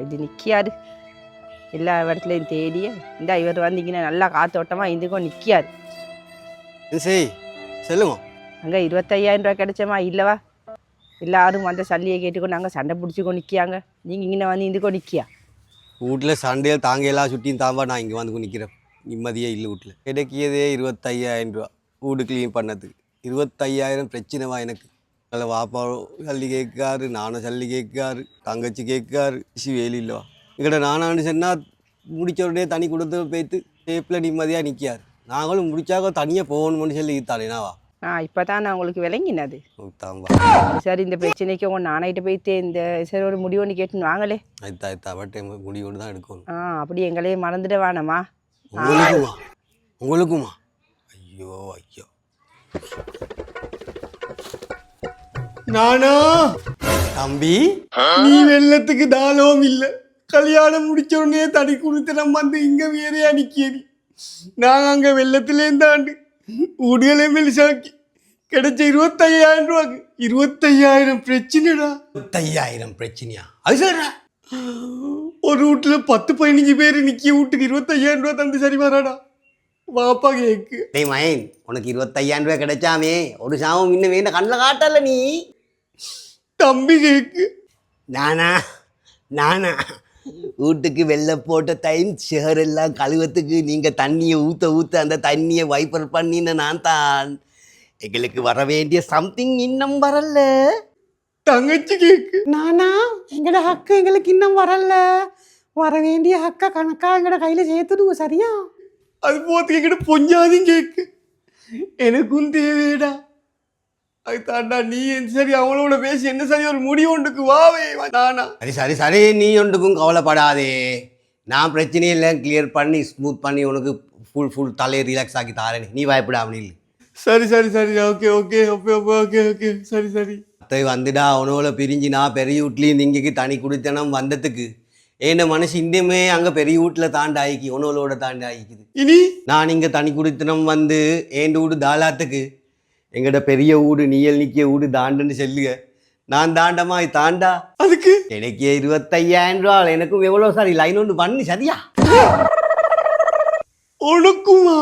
இது நிற்கியாரு எல்லா இடத்துலையும் தேடிய இந்த இவர் வந்தீங்கன்னா நல்லா காத்தோட்டமாக இதுக்கும் நிற்கியாரு. சரி சொல்லுங்க. அங்கே 25,000 ரூபா கிடைச்சமா இல்லவா? எல்லாரும் அந்த சல்லியை கேட்டுக்கொண்டு நாங்கள் சண்டை பிடிச்சிக்கோ நிற்கியாங்க. நீங்கள் இங்கே வந்து இதுக்கோ நிற்கியா? வீட்டில் சண்டையில் தாங்க எல்லாம் சுட்டியும் தாம்பா நான் இங்கே வந்து நிற்கிறேன். நிம்மதியே இல்லை வீட்டில். கிடைக்கியதே 25,000 ரூபா வீடு க்ளீன் பண்ணதுக்கு. 25,000 பிரச்சனைவா எனக்கு. அதில் வாப்பா சல்லி கேட்காரு, நானும் சல்லி கேட்காரு, தங்கச்சி கேட்காரு, வேலி இல்லவா இங்கிட்ட நானான்னு சொன்னால் முடிச்ச உடனே தனி கொடுத்து போய்த்து சேப்பில் நிம்மதியாக நிற்காரு. நாங்களும் முடிச்சாக்க தனியாக போகணும்னு சொல்லி தானேனாவா? இப்போ தான் நான் உங்களுக்கு விளங்கினது. தாம்பா சார் இந்த பிரச்சனைக்கு உங்கள் நானாயிட்ட போய்த்து இந்த சார் ஒரு முடிவு ஒன்று கேட்டுன்னு வாங்களே. ஆயிட்டா அவட்டே முடிவு தான் எடுக்கணும். அப்படி எங்களையே மறந்துட வேணாமா? உங்களுக்குமா? ஐயோ ஐயோ நானா தம்பி நீ வெள்ளத்துக்கு தாளவும் இல்லை. கல்யாணம் முடிச்ச உடனே தடி கொடுத்து நம்ம வந்து இங்க வேறையா நிக்கேரி. நாங்க அங்க வெள்ளத்திலேந்தாண்டு உடுகளை மெலிசாக்கி கிடைச்ச 25,000 ரூபாக்கு 25,000 பிரச்சனைடா. 25,000 பிரச்சனையா? அது சொல்ற ஒரு வீட்டுல 10-15 பேர் நிக்கிய வீட்டுக்கு 25,000 ரூபா தந்து சரி வராடா. வாப்பா கேக்கு. டேய் மயன், உனக்கு 25,000 ரூபாய் கிடைச்சாமே ஒரு சாமம் இன்னும் வேண்ட கண்ணில் காட்டல நீ. தம்பி கேக்கு. நானா வீட்டுக்கு வெள்ளை போட்ட டைம் சேரெல்லாம் கழுவத்துக்கு நீங்கள் தண்ணியை ஊற்ற அந்த தண்ணியை வைப்பர் பண்ணின நான் தான். எங்களுக்கு வர வேண்டிய சம்திங் இன்னும் வரல. தங்கச்சி கேக்கு. நானா எங்கட ஹக்கு எங்களுக்கு இன்னும் வரல. வர வேண்டிய ஹக்கா கணக்கா எங்கட கையில் சேர்த்துடுவோம் சரியா? அது போத்து எங்கிட்ட பொஞ்சாதையும் கேக்கு. எனக்கும் தேவையடா. அது தாண்டா நீ சரி அவங்களோட பேசி என்ன சரி ஒரு முடிவு ஒன்றுக்கு வாவே நானா. சரி நீ ஒன்றுக்கும் கவலைப்படாதே. நான் பிரச்சனையெல்லாம் கிளியர் பண்ணி ஸ்மூத் பண்ணி உனக்கு ஃபுல் தலையை ரிலாக்ஸ் ஆக்கி தாரேன். நீ பயப்படாமல் இல்லை. சரி okay okay okay okay okay சரி அத்தை வந்துடா அவனோட பிரிஞ்சு நான் பெரிய வீட்லேயும் இங்கேக்கு தனி குடித்தனம் வந்ததுக்கு என்ன மனசு இன்னுமே அங்கே பெரிய வீட்டில் தாண்டாயிக்கி உணவுகளோட தாண்டாயிக்குது. இனி நான் இங்கே தனி குடித்தனம் வந்து ஏண்டு வீடு தாளாத்துக்கு எங்கட பெரிய வீடு நீயல் நிற்கிய வீடு தாண்டுன்னு சொல்லுங்க. நான் தாண்டமா தாண்டா அதுக்கு எனக்கு 25,000 ரூபா. எனக்கும் எவ்வளோ சாரி லைன் ஒன்று பண்ணி சரியா? உனக்குமா?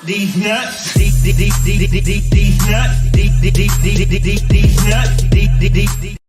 These nuts, these nuts, these nuts.